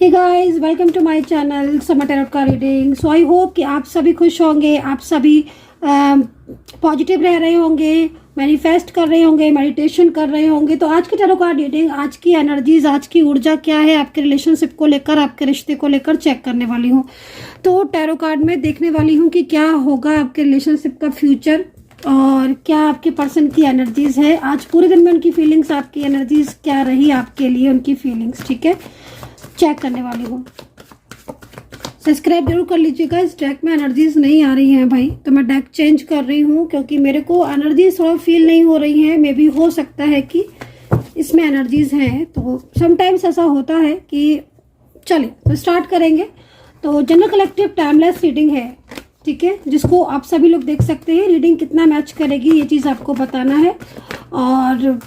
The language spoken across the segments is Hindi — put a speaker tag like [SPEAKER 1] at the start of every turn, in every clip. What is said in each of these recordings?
[SPEAKER 1] Hey guys, welcome to my channel summer tarot का रीडिंग। सो आई होप कि आप सभी खुश होंगे, आप सभी पॉजिटिव रह रहे होंगे, मैनिफेस्ट कर रहे होंगे, मेडिटेशन कर रहे होंगे। तो आज की टैरो कार्ड रीडिंग, आज की एनर्जीज, आज की ऊर्जा क्या है आपके रिलेशनशिप को लेकर, आपके रिश्ते को लेकर चेक करने वाली हूँ। तो टैरो कार्ड में देखने वाली हूँ कि क्या होगा आपके रिलेशनशिप का फ्यूचर और क्या आपके पर्सन की एनर्जीज है आज पूरे दिन में, उनकी फीलिंग्स, आपकी एनर्जीज क्या रही आपके लिए, उनकी फीलिंग्स। ठीक है, चेक करने वाली हूँ। सब्सक्राइब जरूर कर लीजिएगा। इस डेक में एनर्जीज नहीं आ रही हैं भाई, तो मैं डेक चेंज कर रही हूँ क्योंकि मेरे को एनर्जीज थोड़ा फील नहीं हो रही हैं। मे बी हो सकता है कि इसमें एनर्जीज हैं, तो समटाइम्स ऐसा होता है कि चलिए तो स्टार्ट करेंगे। तो जनरल कलेक्टिव टाइमलेस रीडिंग है, ठीक है, जिसको आप सभी लोग देख सकते हैं। रीडिंग कितना मैच करेगी ये चीज़ आपको बताना है। और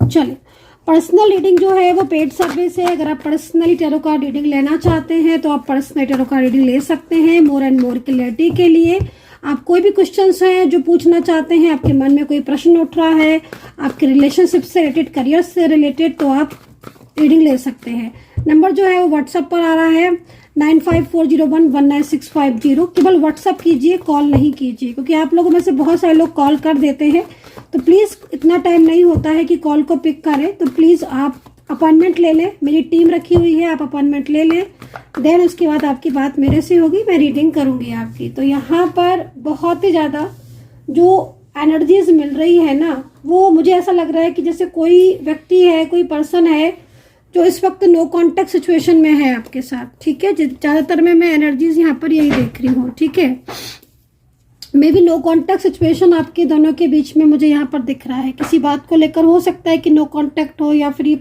[SPEAKER 1] चलिए, पर्सनल रीडिंग जो है वो पेड सर्विस है। अगर आप पर्सनली टैरो कार्ड रीडिंग लेना चाहते हैं तो आप पर्सनली टैरो कार्ड रीडिंग ले सकते हैं। मोर एंड मोर क्लैरिटी के लिए आप कोई भी क्वेश्चंस हैं जो पूछना चाहते हैं, आपके मन में कोई प्रश्न उठ रहा है आपके रिलेशनशिप से रिलेटेड, करियर से रिलेटेड, तो आप रीडिंग ले सकते हैं। नंबर जो है वो व्हाट्सएप पर आ रहा है 9540119650। केवल व्हाट्सएप कीजिए, कॉल नहीं कीजिए, क्योंकि आप लोगों में से बहुत सारे लोग कॉल कर देते हैं। तो प्लीज़, इतना टाइम नहीं होता है कि कॉल को पिक करें, तो प्लीज़ आप अपॉइंटमेंट ले लें। मेरी टीम रखी हुई है, आप अपॉइंटमेंट ले लें, देन उसके बाद आपकी बात मेरे से होगी, मैं रीडिंग करूँगी आपकी। तो यहाँ पर बहुत ही ज़्यादा जो एनर्जीज मिल रही है ना, वो मुझे ऐसा लग रहा है कि जैसे कोई व्यक्ति है, कोई पर्सन है जो इस वक्त नो कांटेक्ट सिचुएशन में है आपके साथ। ठीक है, ज़्यादातर मैं एनर्जीज यहाँ पर यही देख रही हूँ। ठीक है, maybe no contact situation आपके दोनों के बीच में मुझे यहाँ पर दिख रहा है। किसी बात को लेकर हो सकता है कि नो कांटेक्ट हो, या फिर ये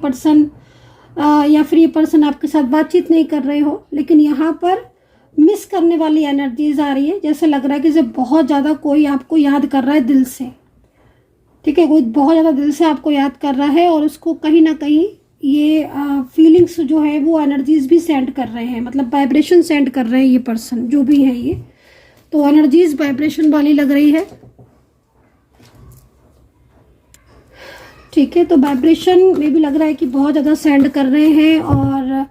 [SPEAKER 1] पर्सन आपके साथ बातचीत नहीं कर रहे हो, लेकिन यहाँ पर मिस करने वाली एनर्जीज आ रही है। जैसे लग रहा है कि जैसे बहुत ज़्यादा कोई आपको याद कर रहा है दिल से। ठीक है, कोई बहुत ज़्यादा दिल से आपको याद कर रहा है और उसको कहीं ना कहीं ये फीलिंग्स जो है वो एनर्जीज भी सेंड कर रहे हैं, मतलब वाइब्रेशन सेंड कर रहे हैं ये पर्सन जो भी है ये। तो एनर्जीज वाइब्रेशन वाली लग रही है। ठीक है, तो वाइब्रेशन में भी लग रहा है कि बहुत ज़्यादा सेंड कर रहे हैं। और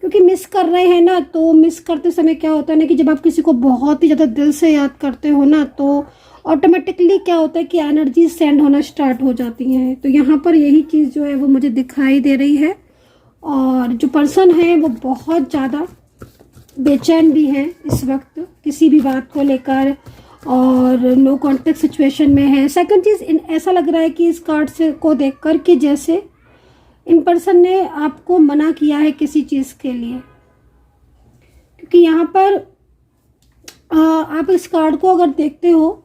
[SPEAKER 1] क्योंकि मिस कर रहे हैं ना, तो मिस करते समय क्या होता है ना कि जब आप किसी को बहुत ही ज़्यादा दिल से याद करते हो ना, तो ऑटोमेटिकली क्या होता है कि एनर्जी सेंड होना स्टार्ट हो जाती हैं। तो यहाँ पर यही चीज़ जो है वो मुझे दिखाई दे रही है। और जो पर्सन है वो बहुत ज़्यादा बेचैन भी हैं इस वक्त किसी भी बात को लेकर, और नो कॉन्टेक्ट सिचुएशन में है। सेकंड चीज़, ऐसा लग रहा है कि इस कार्ड से को देखकर कि जैसे इन पर्सन ने आपको मना किया है किसी चीज़ के लिए, क्योंकि यहाँ पर आप इस कार्ड को अगर देखते हो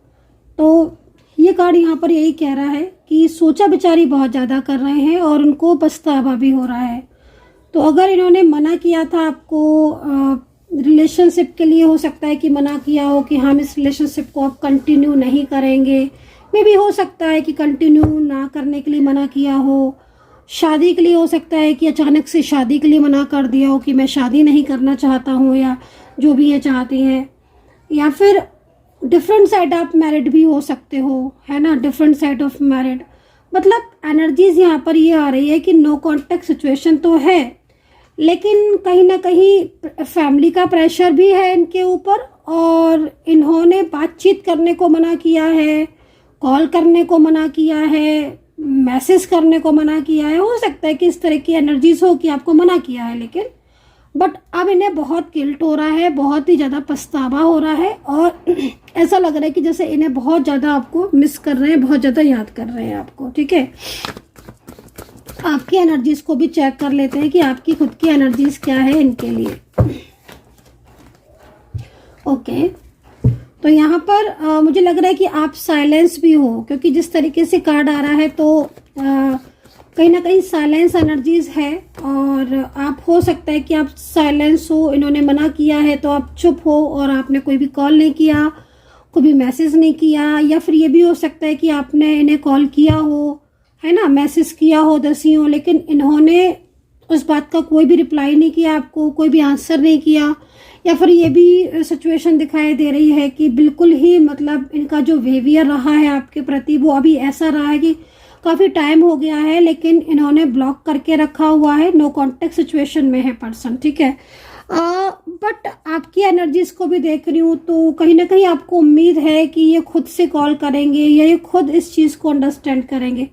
[SPEAKER 1] तो ये कार्ड यहाँ पर यही कह रहा है कि सोचा विचारी बहुत ज़्यादा कर रहे हैं और उनको पछतावा भी हो रहा है। तो अगर इन्होंने मना किया था आपको रिलेशनशिप के लिए, हो सकता है कि मना किया हो कि हम इस रिलेशनशिप को अब कंटिन्यू नहीं करेंगे। मे भी हो सकता है कि कंटिन्यू ना करने के लिए मना किया हो। शादी के लिए हो सकता है कि अचानक से शादी के लिए मना कर दिया हो कि मैं शादी नहीं करना चाहता हूँ, या जो भी ये चाहती हैं। या फिर डिफरेंट साइड ऑफ मैरिड भी हो सकते हो, है ना, डिफरेंट साइड ऑफ मैरिड। मतलब एनर्जीज यहाँ पर ये आ रही है कि नो कॉन्टेक्ट सिचुएशन तो है, लेकिन कहीं ना कहीं फैमिली का प्रेशर भी है इनके ऊपर, और इन्होंने बातचीत करने को मना किया है, कॉल करने को मना किया है, मैसेज करने को मना किया है। हो सकता है कि इस तरह की एनर्जीज हो कि आपको मना किया है, लेकिन बट अब इन्हें बहुत गिल्ट हो रहा है, बहुत ही ज़्यादा पछतावा हो रहा है, और ऐसा लग रहा है कि जैसे इन्हें बहुत ज़्यादा आपको मिस कर रहे हैं, बहुत ज़्यादा याद कर रहे हैं आपको। ठीक है, आपकी एनर्जीज को भी चेक कर लेते हैं कि आपकी खुद की एनर्जीज क्या है इनके लिए। ओके, तो यहाँ पर मुझे लग रहा है कि आप साइलेंस भी हो, क्योंकि जिस तरीके से कार्ड आ रहा है तो कहीं ना कहीं साइलेंस एनर्जीज है, और आप हो सकता है कि आप साइलेंस हो। इन्होंने मना किया है तो आप चुप हो और आपने कोई भी कॉल नहीं किया, कोई भी मैसेज नहीं किया। या फिर ये भी हो सकता है कि आपने इन्हें कॉल किया हो, है ना, मैसेज किया हो दसियों, लेकिन इन्होंने उस बात का कोई भी रिप्लाई नहीं किया आपको, कोई भी आंसर नहीं किया। या फिर ये भी सिचुएशन दिखाई दे रही है कि बिल्कुल ही, मतलब इनका जो बिहेवियर रहा है आपके प्रति वो अभी ऐसा रहा है कि काफ़ी टाइम हो गया है, लेकिन इन्होंने ब्लॉक करके रखा हुआ है, नो कॉन्टेक्ट सिचुएशन में है पर्सन, ठीक है। बट आपकी एनर्जीज को भी देख रही हूँ तो कहीं ना कहीं आपको उम्मीद है कि ये खुद से कॉल करेंगे या ये खुद इस चीज़ को अंडरस्टैंड करेंगे।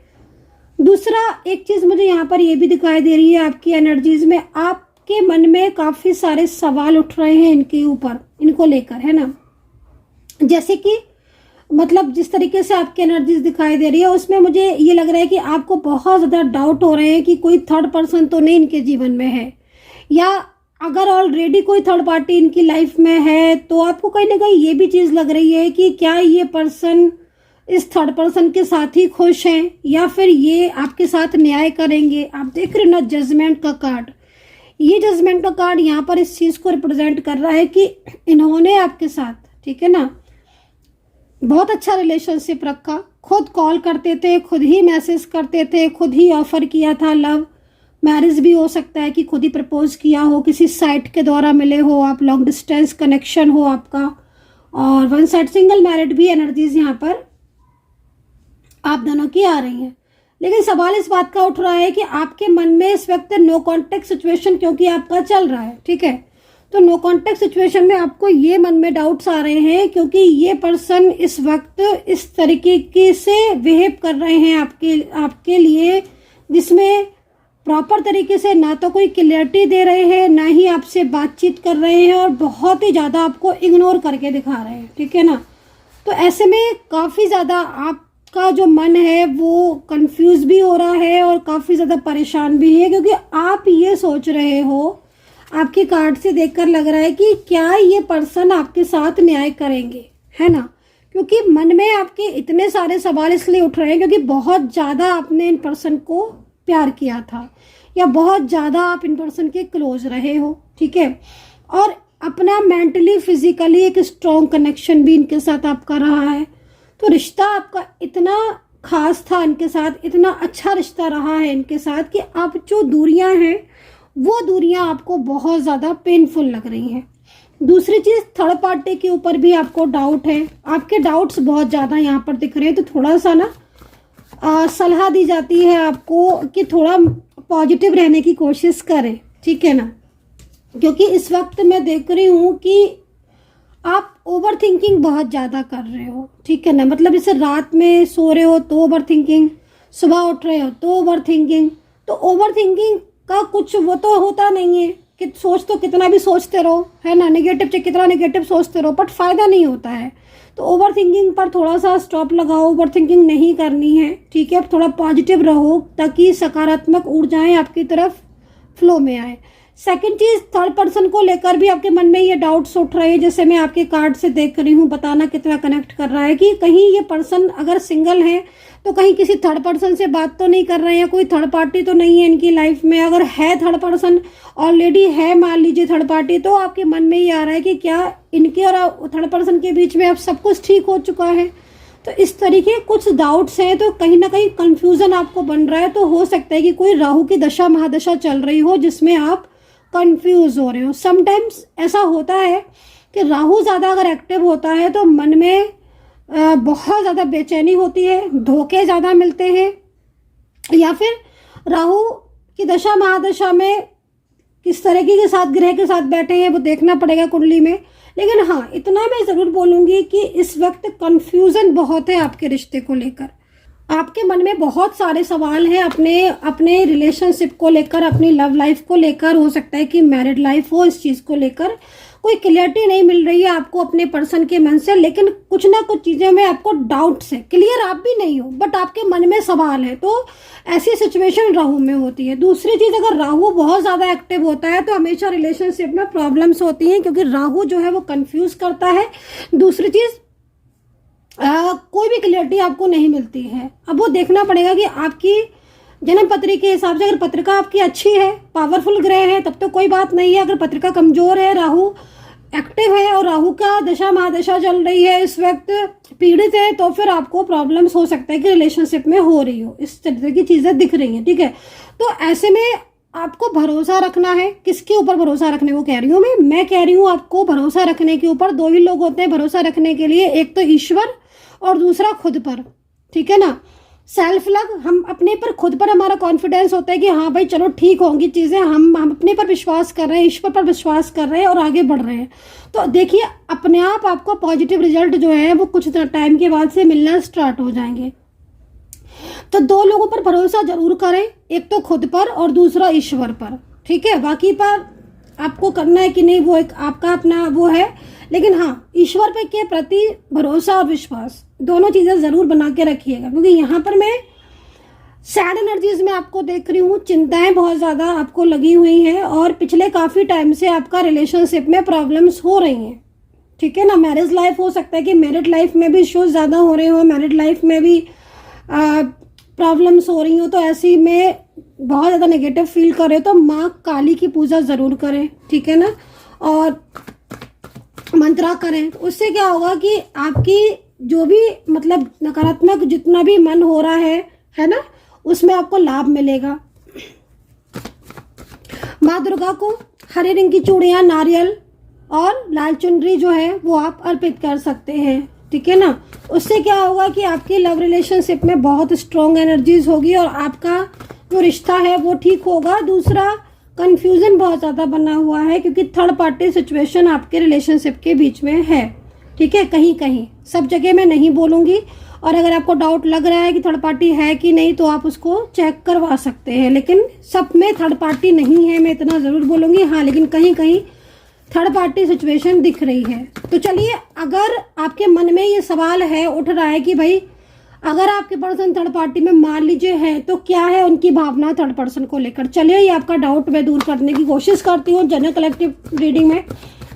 [SPEAKER 1] दूसरा एक चीज़ मुझे यहाँ पर ये भी दिखाई दे रही है आपकी एनर्जीज में, आपके मन में काफ़ी सारे सवाल उठ रहे हैं इनके ऊपर, इनको लेकर, है ना। जैसे कि मतलब जिस तरीके से आपकी एनर्जीज दिखाई दे रही है उसमें मुझे ये लग रहा है कि आपको बहुत ज़्यादा डाउट हो रहे हैं कि कोई थर्ड पर्सन तो नहीं इनके जीवन में है, या अगर ऑलरेडी कोई थर्ड पार्टी इनकी लाइफ में है तो आपको कहीं ना कहीं ये भी चीज़ लग रही है कि क्या ये पर्सन इस थर्ड पर्सन के साथ ही खुश हैं या फिर ये आपके साथ न्याय करेंगे। आप देख रहे हो ना जजमेंट का कार्ड, ये जजमेंट का कार्ड यहाँ पर इस चीज़ को रिप्रेजेंट कर रहा है कि इन्होंने आपके साथ, ठीक है ना, बहुत अच्छा रिलेशनशिप रखा, खुद कॉल करते थे, खुद ही मैसेज करते थे, खुद ही ऑफर किया था लव मैरिज भी हो सकता है कि खुद ही प्रपोज किया हो, किसी साइट के द्वारा मिले हो आप, लॉन्ग डिस्टेंस कनेक्शन हो आपका, और वन साइड सिंगल मैरिड भी एनर्जीज यहाँ पर आप दोनों की आ रही हैं। लेकिन सवाल इस बात का उठ रहा है कि आपके मन में इस वक्त नो कॉन्टेक्ट सिचुएशन क्योंकि आपका चल रहा है, ठीक है, तो नो कॉन्टेक्ट सिचुएशन में आपको ये मन में डाउट्स आ रहे हैं क्योंकि ये पर्सन इस वक्त इस तरीके से बिहेव कर रहे हैं आपके लिए जिसमें प्रॉपर तरीके से ना तो कोई क्लियरिटी दे रहे हैं, ना ही आपसे बातचीत कर रहे हैं, और बहुत ही ज़्यादा आपको इग्नोर करके दिखा रहे हैं, ठीक है ना। तो ऐसे में काफ़ी ज़्यादा आपका जो मन है वो कंफ्यूज भी हो रहा है और काफ़ी ज़्यादा परेशान भी है, क्योंकि आप ये सोच रहे हो, आपके कार्ड से देखकर लग रहा है कि क्या ये पर्सन आपके साथ न्याय करेंगे, है ना, क्योंकि मन में आपके इतने सारे सवाल इसलिए उठ रहे हैं क्योंकि बहुत ज़्यादा आपने इन पर्सन को प्यार किया था या बहुत ज़्यादा आप इन पर्सन के क्लोज रहे हो, ठीक है, और अपना मेंटली फिजिकली एक स्ट्रॉन्ग कनेक्शन भी इनके साथ आपका रहा है। तो रिश्ता आपका इतना खास था इनके साथ, इतना अच्छा रिश्ता रहा है इनके साथ कि अब जो दूरियां हैं वो दूरियां आपको बहुत ज़्यादा पेनफुल लग रही हैं। दूसरी चीज़, थर्ड पार्टी के ऊपर भी आपको डाउट है, आपके डाउट्स बहुत ज़्यादा यहाँ पर दिख रहे हैं। तो थोड़ा सा ना सलाह दी जाती है आपको कि थोड़ा पॉजिटिव रहने की कोशिश करें, ठीक है ना, क्योंकि इस वक्त मैं देख रही हूँ कि आप ओवर थिंकिंग बहुत ज़्यादा कर रहे हो, ठीक है ना, मतलब जैसे रात में सो रहे हो तो ओवर थिंकिंग, सुबह उठ रहे हो तो ओवर थिंकिंग। तो ओवर थिंकिंग का कुछ वो तो होता नहीं है कि सोच तो कितना भी सोचते रहो, है ना, नेगेटिव से कितना नेगेटिव सोचते रहो बट फ़ायदा नहीं होता है। तो ओवर थिंकिंग पर थोड़ा सा स्टॉप लगाओ, ओवर थिंकिंग नहीं करनी है, ठीक है, थोड़ा पॉजिटिव रहो ताकि सकारात्मक ऊर्जाएं आपकी तरफ फ्लो में आए। सेकंड चीज़, थर्ड पर्सन को लेकर भी आपके मन में ये डाउट्स उठ रहे हैं, जैसे मैं आपके कार्ड से देख रही हूँ, बताना कितना कनेक्ट कर रहा है कि कहीं ये पर्सन अगर सिंगल है तो कहीं किसी थर्ड पर्सन से बात तो नहीं कर रहे हैं, कोई थर्ड पार्टी तो नहीं है इनकी लाइफ में। अगर है थर्ड पर्सन ऑलरेडी है, मान लीजिए थर्ड पार्टी, तो आपके मन में ये आ रहा है कि क्या इनके और थर्ड पर्सन के बीच में अब सब कुछ ठीक हो चुका है। तो इस तरीके कुछ डाउट्स हैं, तो कहीं ना कहीं कंफ्यूजन आपको बन रहा है। तो हो सकता है कि कोई राहु की दशा महादशा चल रही हो जिसमें आप कंफ्यूज हो रहे हो। समटाइम्स ऐसा होता है कि राहु ज़्यादा अगर एक्टिव होता है तो मन में बहुत ज़्यादा बेचैनी होती है, धोखे ज़्यादा मिलते हैं, या फिर राहु की दशा महादशा में किस तरीके के साथ ग्रह के साथ बैठे हैं वो देखना पड़ेगा कुंडली में। लेकिन हाँ, इतना मैं ज़रूर बोलूँगी कि इस वक्त कंफ्यूजन बहुत है आपके रिश्ते को लेकर। आपके मन में बहुत सारे सवाल हैं अपने रिलेशनशिप को लेकर, अपनी लव लाइफ को लेकर, हो सकता है कि मैरिड लाइफ हो, इस चीज़ को लेकर कोई क्लियरिटी नहीं मिल रही है आपको अपने पर्सन के मन से। लेकिन कुछ ना कुछ चीज़ों में आपको डाउट्स है, क्लियर आप भी नहीं हो बट आपके मन में सवाल है। तो ऐसी सिचुएशन राहु में होती है। दूसरी चीज़, अगर राहु बहुत ज़्यादा एक्टिव होता है तो हमेशा रिलेशनशिप में प्रॉब्लम्स होती हैं, क्योंकि राहु जो है वो कंफ्यूज करता है। दूसरी चीज़, कोई भी क्लियरिटी आपको नहीं मिलती है। अब वो देखना पड़ेगा कि आपकी जन्म पत्री के हिसाब से, अगर पत्रिका आपकी अच्छी है, पावरफुल ग्रह है, तब तो कोई बात नहीं है। अगर पत्रिका कमजोर है, राहु एक्टिव है और राहु का दशा महादशा चल रही है, इस वक्त पीड़ित है, तो फिर आपको प्रॉब्लम्स हो सकता है कि रिलेशनशिप में हो रही हो, इस तरह की चीज़ें दिख रही हैं, ठीक है। तो ऐसे में आपको भरोसा रखना है। किसके ऊपर भरोसा रखने को कह रही हूँ मैं कह रही हूँ आपको भरोसा रखने के ऊपर दो ही लोग होते हैं भरोसा रखने के लिए, एक तो ईश्वर और दूसरा खुद पर, ठीक है ना। सेल्फ लव, हम अपने पर, खुद पर हमारा कॉन्फिडेंस होता है कि हाँ भाई चलो ठीक होंगी चीज़ें, हम अपने पर विश्वास कर रहे हैं, ईश्वर पर विश्वास कर रहे हैं और आगे बढ़ रहे हैं। तो देखिए अपने आप आपको पॉजिटिव रिजल्ट जो है वो कुछ टाइम के बाद से मिलना स्टार्ट हो जाएंगे। तो दो लोगों पर भरोसा जरूर करें, एक तो खुद पर और दूसरा ईश्वर पर, ठीक है। बाकी पर आपको करना है कि नहीं वो एक आपका अपना वो है, लेकिन हाँ ईश्वर पे के प्रति भरोसा और विश्वास दोनों चीज़ें ज़रूर बना के रखिएगा। क्योंकि यहाँ पर मैं सैड एनर्जीज में आपको देख रही हूँ, चिंताएं बहुत ज़्यादा आपको लगी हुई हैं और पिछले काफ़ी टाइम से आपका रिलेशनशिप में प्रॉब्लम्स हो रही हैं, ठीक है ना। मैरिज लाइफ हो सकता है कि मैरिड लाइफ में भी इश्यूज ज़्यादा हो रहे हो, मैरिड लाइफ में भी प्रॉब्लम्स हो रही हो। तो ऐसी में बहुत ज़्यादा नेगेटिव फील कर रहे हो तो माँ काली की पूजा ज़रूर करें, ठीक है ना, और मंत्रा करें। उससे क्या होगा कि आपकी जो भी मतलब नकारात्मक जितना भी मन हो रहा है ना, उसमें आपको लाभ मिलेगा। माँ दुर्गा को हरे रंग की चूड़ियाँ, नारियल और लाल चुनरी जो है वो आप अर्पित कर सकते हैं, ठीक है ना। उससे क्या होगा कि आपकी लव रिलेशनशिप में बहुत स्ट्रॉन्ग एनर्जीज होगी और आपका जो रिश्ता है वो ठीक होगा। दूसरा, कंफ्यूजन बहुत ज़्यादा बना हुआ है क्योंकि थर्ड पार्टी सिचुएशन आपके रिलेशनशिप के बीच में है, ठीक है। कहीं कहीं, सब जगह मैं नहीं बोलूँगी, और अगर आपको डाउट लग रहा है कि थर्ड पार्टी है कि नहीं तो आप उसको चेक करवा सकते हैं, लेकिन सब में थर्ड पार्टी नहीं है, मैं इतना ज़रूर बोलूँगी। हाँ, लेकिन कहीं कहीं थर्ड पार्टी सिचुएशन दिख रही है। तो चलिए, अगर आपके मन में ये सवाल है, उठ रहा है कि भाई अगर आपके पर्सन थर्ड पार्टी में मान लीजिए है तो क्या है उनकी भावना थर्ड पर्सन को लेकर, चलिए ये आपका डाउट मैं दूर करने की कोशिश करती हूँ। जनरल कलेक्टिव रीडिंग में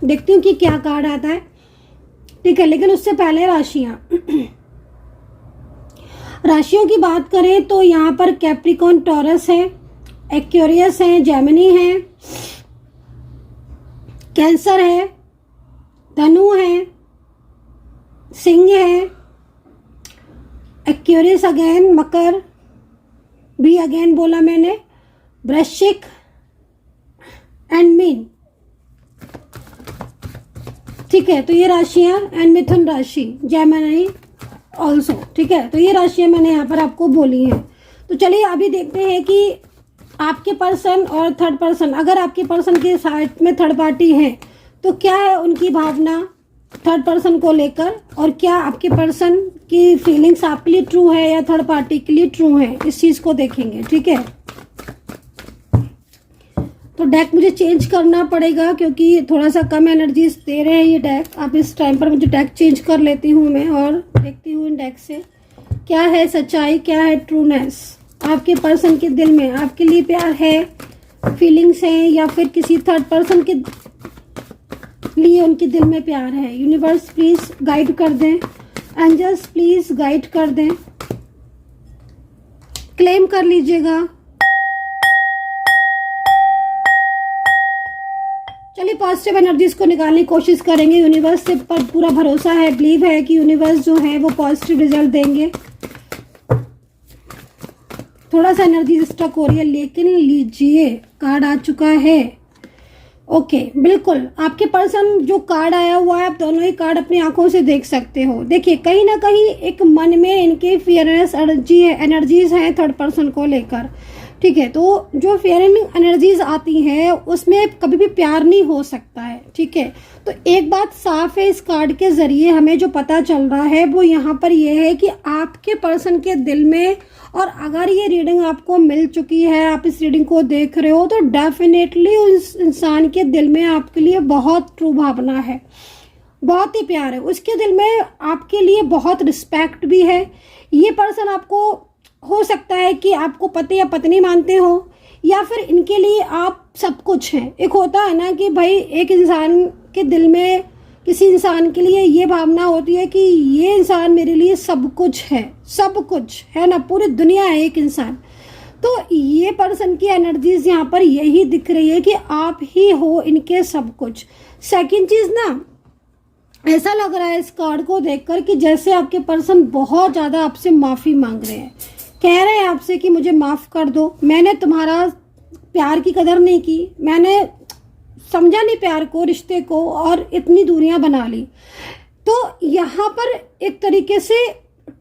[SPEAKER 1] देखती हूँ कि क्या कार्ड आता है, ठीक है। लेकिन उससे पहले राशियों की बात करें तो यहाँ पर कैप्रिकॉन, टॉरस है, एक्वेरियस है, जेमिनी है, कैंसर है, धनु है, सिंह है, एक्वेरियस अगेन, मकर भी अगेन बोला मैंने, वृश्चिक एंड मीन, ठीक है। तो ये राशियां, एंड मिथुन राशि, जेमिनी ऑल्सो, ठीक है। तो ये राशियां मैंने यहाँ पर आपको बोली हैं। तो चलिए अभी देखते हैं कि आपके पर्सन और थर्ड पर्सन, अगर आपके पर्सन के साइड में थर्ड पार्टी है तो क्या है उनकी भावना थर्ड पर्सन को लेकर, और क्या आपके पर्सन की फीलिंग्स आपके लिए ट्रू है या थर्ड पार्टी के लिए ट्रू है, इस चीज़ को देखेंगे, ठीक है। तो डेक मुझे चेंज करना पड़ेगा क्योंकि थोड़ा सा कम एनर्जीज दे रहे हैं ये डेक। अब इस टाइम पर मुझे डेक चेंज कर लेती हूँ मैं और देखती हूँ इन डेक से क्या है सच्चाई, क्या है ट्रूनेस। आपके पर्सन के दिल में आपके लिए प्यार है, फीलिंग्स हैं, या फिर किसी थर्ड पर्सन के लिए उनके दिल में प्यार है। यूनिवर्स प्लीज गाइड कर दें, एंजल्स प्लीज गाइड कर दें, क्लेम कर लीजिएगा। चलिए पॉजिटिव एनर्जीज को निकालने की कोशिश करेंगे। यूनिवर्स से पर पूरा भरोसा है, बिलीव है कि यूनिवर्स जो है वो पॉजिटिव रिजल्ट देंगे। थोड़ा सा एनर्जी स्टक हो रही है, लेकिन लीजिए कार्ड आ चुका है। ओके, बिल्कुल आपके पर्सन जो कार्ड आया हुआ है, आप दोनों ही कार्ड अपनी आंखों से देख सकते हो। देखिए कहीं ना कहीं एक मन में इनके फियरनेस एनर्जीज हैं थर्ड पर्सन को लेकर, ठीक है। तो जो फियरिंग एनर्जीज आती हैं उसमें कभी भी प्यार नहीं हो सकता है, ठीक है। तो एक बात साफ है, इस कार्ड के जरिए हमें जो पता चल रहा है वो यहाँ पर ये है कि आपके पर्सन के दिल में, और अगर ये रीडिंग आपको मिल चुकी है, आप इस रीडिंग को देख रहे हो, तो डेफिनेटली उस इंसान के दिल में आपके लिए बहुत ट्रू भावना है, बहुत ही प्यार है। उसके दिल में आपके लिए बहुत रिस्पेक्ट भी है। ये पर्सन आपको हो सकता है कि आपको पति या पत्नी मानते हो, या फिर इनके लिए आप सब कुछ हैं। एक होता है ना कि भाई एक इंसान के दिल में किसी इंसान के लिए ये भावना होती है कि ये इंसान मेरे लिए सब कुछ है ना, पूरी दुनिया है एक इंसान। तो ये पर्सन की एनर्जीज यहाँ पर यही दिख रही है कि आप ही हो इनके सब कुछ। सेकंड चीज ना, ऐसा लग रहा है इस कार्ड को देखकर कि जैसे आपके पर्सन बहुत ज्यादा आपसे माफी मांग रहे हैं, कह रहे हैं आपसे कि मुझे माफ कर दो, मैंने तुम्हारा प्यार की कदर नहीं की, मैंने समझा नहीं प्यार को, रिश्ते को, और इतनी दूरियां बना ली। तो यहाँ पर एक तरीके से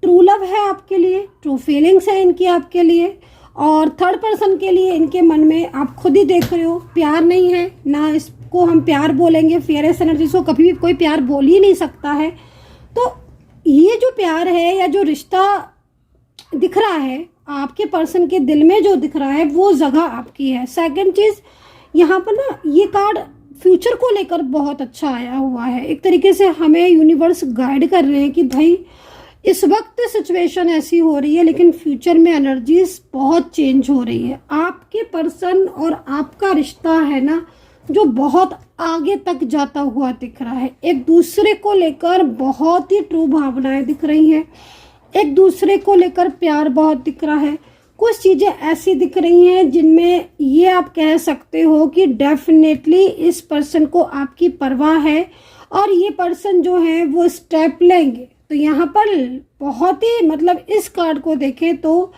[SPEAKER 1] ट्रू लव है आपके लिए, ट्रू फीलिंग्स है इनकी आपके लिए। और थर्ड पर्सन के लिए इनके मन में आप खुद ही देख रहे हो प्यार नहीं है ना, इसको हम प्यार बोलेंगे। फियरलेस एनर्जीज को कभी भी कोई प्यार बोल ही नहीं सकता है। तो ये जो प्यार है या जो रिश्ता दिख रहा है आपके पर्सन के दिल में, जो दिख रहा है वो जगह आपकी है। सेकंड चीज़ यहाँ पर ना, ये कार्ड फ्यूचर को लेकर बहुत अच्छा आया हुआ है। एक तरीके से हमें यूनिवर्स गाइड कर रहे हैं कि भाई इस वक्त सिचुएशन ऐसी हो रही है, लेकिन फ्यूचर में एनर्जीज बहुत चेंज हो रही है। आपके पर्सन और आपका रिश्ता है ना, जो बहुत आगे तक जाता हुआ दिख रहा है। एक दूसरे को लेकर बहुत ही ट्रू भावनाएं दिख रही हैं, एक दूसरे को लेकर प्यार बहुत दिख रहा है। कुछ चीज़ें ऐसी दिख रही हैं जिनमें ये आप कह सकते हो कि डेफिनेटली इस पर्सन को आपकी परवाह है और ये पर्सन जो है वो स्टेप लेंगे। तो यहाँ पर बहुत ही मतलब इस कार्ड को देखें तो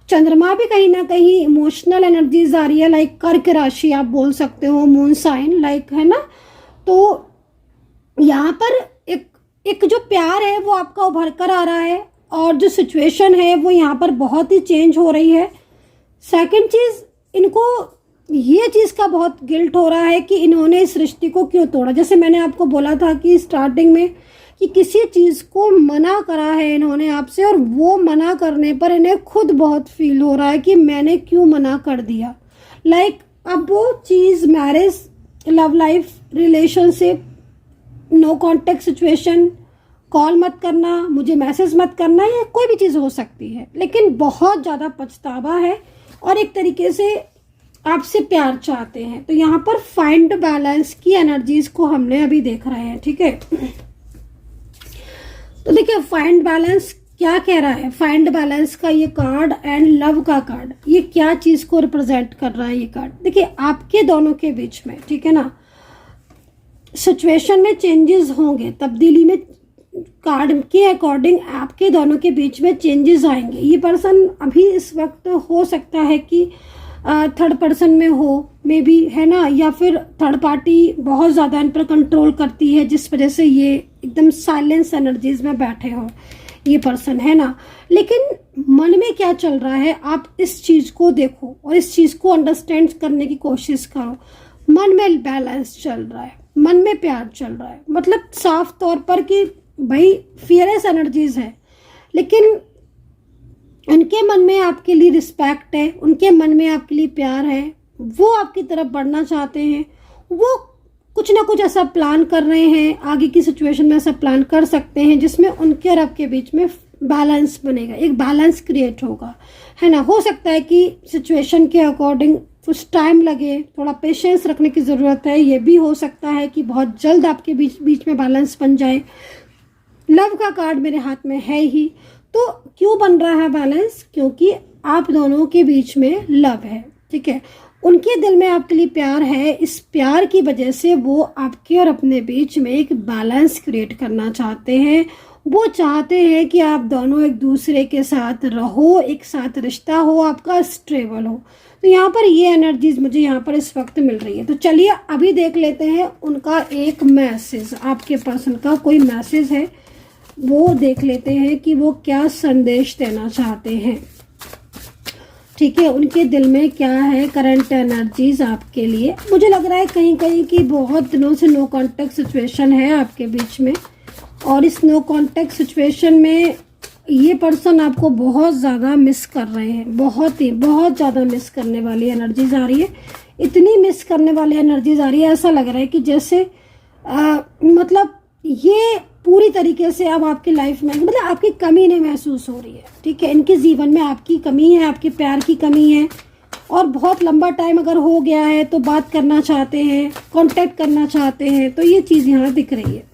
[SPEAKER 1] चंद्रमा भी कहीं ना कहीं इमोशनल एनर्जीज आ रही है, लाइक कर्क राशि आप बोल सकते हो, मून साइन लाइक, है ना। तो यहाँ पर एक जो प्यार है वो आपका उभर कर आ रहा है और जो सिचुएशन है वो यहाँ पर बहुत ही चेंज हो रही है। सेकंड चीज़, इनको ये चीज़ का बहुत गिल्ट हो रहा है कि इन्होंने इस रिश्ते को क्यों तोड़ा। जैसे मैंने आपको बोला था कि स्टार्टिंग में कि किसी चीज़ को मना करा है इन्होंने आपसे, और वो मना करने पर इन्हें खुद बहुत फील हो रहा है कि मैंने क्यों मना कर दिया। लाइक अब वो चीज़ marriage, love life, relationship, no contact situation, call मत करना, मुझे मैसेज मत करना, या कोई भी चीज़ हो सकती है, लेकिन बहुत ज़्यादा पछतावा है और एक तरीके से आपसे प्यार चाहते हैं। तो यहाँ पर फाइंड बैलेंस की एनर्जीज को हमने अभी देख रहे हैं, ठीक है। तो देखिए फाइंड बैलेंस क्या कह रहा है। फाइंड बैलेंस का ये कार्ड एंड लव का कार्ड, ये क्या चीज़ को रिप्रेजेंट कर रहा है ये कार्ड। देखिए आपके दोनों के बीच में, ठीक है ना, सिचुएशन में चेंजेस होंगे, तब्दीली में कार्ड के अकॉर्डिंग आपके दोनों के बीच में चेंजेस आएंगे। ये पर्सन अभी इस वक्त हो सकता है कि थर्ड पर्सन में हो, मे बी, है ना, या फिर थर्ड पार्टी बहुत ज़्यादा इन पर कंट्रोल करती है जिस वजह से ये एकदम साइलेंस एनर्जीज में बैठे हो ये पर्सन, है ना। लेकिन मन में क्या चल रहा है आप इस चीज़ को देखो और इस चीज़ को अंडरस्टैंड करने की कोशिश करो। मन में बैलेंस चल रहा है, मन में प्यार चल रहा है, मतलब साफ तौर पर कि भाई फियरलेस एनर्जीज है, लेकिन उनके मन में आपके लिए रिस्पेक्ट है, उनके मन में आपके लिए प्यार है, वो आपकी तरफ बढ़ना चाहते हैं, वो कुछ ना कुछ ऐसा प्लान कर रहे हैं, आगे की सिचुएशन में ऐसा प्लान कर सकते हैं जिसमें उनके और आपके बीच में बैलेंस बनेगा, एक बैलेंस क्रिएट होगा, है ना। हो सकता है कि सिचुएशन के अकॉर्डिंग कुछ टाइम लगे, थोड़ा पेशेंस रखने की ज़रूरत है। ये भी हो सकता है कि बहुत जल्द आपके बीच में बैलेंस बन जाए। लव का कार्ड मेरे हाथ में है ही, तो क्यों बन रहा है बैलेंस, क्योंकि आप दोनों के बीच में लव है, ठीक है। उनके दिल में आपके लिए प्यार है, इस प्यार की वजह से वो आपके और अपने बीच में एक बैलेंस क्रिएट करना चाहते हैं। वो चाहते हैं कि आप दोनों एक दूसरे के साथ रहो, एक साथ रिश्ता हो, आपका स्टेबल हो। तो यहाँ पर ये एनर्जीज मुझे यहाँ पर इस वक्त मिल रही है। तो चलिए अभी देख लेते हैं उनका एक मैसेज, आपके पर्सन का कोई मैसेज है वो देख लेते हैं कि वो क्या संदेश देना चाहते हैं, ठीक है। उनके दिल में क्या है करंट एनर्जीज आपके लिए। मुझे लग रहा है कहीं कहीं कि बहुत दिनों से नो कांटेक्ट सिचुएशन है आपके बीच में, और इस नो कांटेक्ट सिचुएशन में ये पर्सन आपको बहुत ज़्यादा मिस कर रहे हैं, बहुत ज़्यादा मिस करने वाली एनर्जीज आ रही है। इतनी मिस करने वाली एनर्जीज आ रही है, ऐसा लग रहा है कि जैसे मतलब ये पूरी तरीके से अब आपकी लाइफ में मतलब आपकी कमी नहीं महसूस हो रही है, ठीक है। इनके जीवन में आपकी कमी है, आपके प्यार की कमी है, और बहुत लंबा टाइम अगर हो गया है तो बात करना चाहते हैं, कांटेक्ट करना चाहते हैं, तो ये चीज़ यहाँ दिख रही है।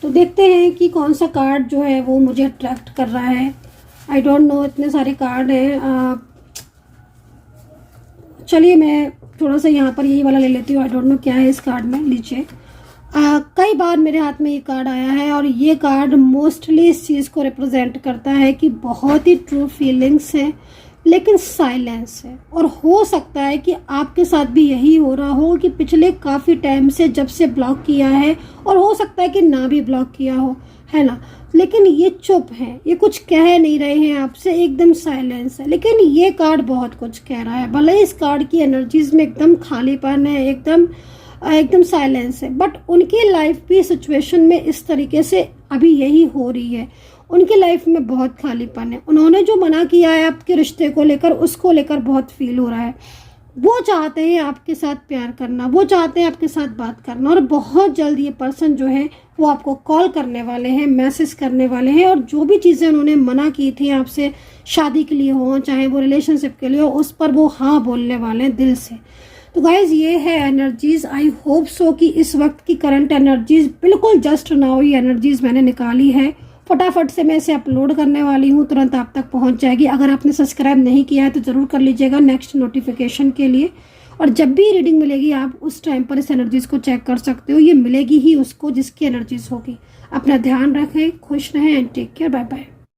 [SPEAKER 1] तो देखते हैं कि कौन सा कार्ड जो है वो मुझे अट्रैक्ट कर रहा है। आई डोंट नो, इतने सारे कार्ड हैं। चलिए मैं थोड़ा सा यहाँ पर यही वाला ले लेती हूँ। आई डोंट नो क्या है इस कार्ड में, लीजिए। कई बार मेरे हाथ में ये कार्ड आया है और ये कार्ड मोस्टली इस चीज़ को रिप्रेजेंट करता है कि बहुत ही ट्रू फीलिंग्स है लेकिन साइलेंस है। और हो सकता है कि आपके साथ भी यही हो रहा हो कि पिछले काफ़ी टाइम से जब से ब्लॉक किया है, और हो सकता है कि ना भी ब्लॉक किया हो, है ना। लेकिन ये चुप है, ये कुछ कह नहीं रहे हैं आपसे, एकदम साइलेंस है। लेकिन ये कार्ड बहुत कुछ कह रहा है। भले इस कार्ड की एनर्जीज में एकदम खालीपन है, एकदम साइलेंस है, बट उनकी लाइफ भी सिचुएशन में इस तरीके से अभी यही हो रही है। उनकी लाइफ में बहुत खालीपन है। उन्होंने जो मना किया है आपके रिश्ते को लेकर, उसको लेकर बहुत फील हो रहा है। वो चाहते हैं आपके साथ प्यार करना, वो चाहते हैं आपके साथ बात करना, और बहुत जल्द ये पर्सन जो है वो आपको कॉल करने वाले हैं, मैसेज करने वाले हैं, और जो भी चीज़ें उन्होंने मना की थी आपसे, शादी के लिए हो चाहे वो रिलेशनशिप के लिए हो, उस पर वो हाँ बोलने वाले हैं दिल से। तो गाइज ये है एनर्जीज। आई होप सो कि इस वक्त की करंट एनर्जीज बिल्कुल जस्ट नाउ ये एनर्जीज मैंने निकाली है, फटाफट से मैं इसे अपलोड करने वाली हूँ, तुरंत आप तक पहुँच जाएगी। अगर आपने सब्सक्राइब नहीं किया है तो ज़रूर कर लीजिएगा नेक्स्ट नोटिफिकेशन के लिए। और जब भी रीडिंग मिलेगी आप उस टाइम पर इस एनर्जीज को चेक कर सकते हो। ये मिलेगी ही उसको जिसकी एनर्जीज होगी। अपना ध्यान रखें, खुश रहें and take care. Bye bye.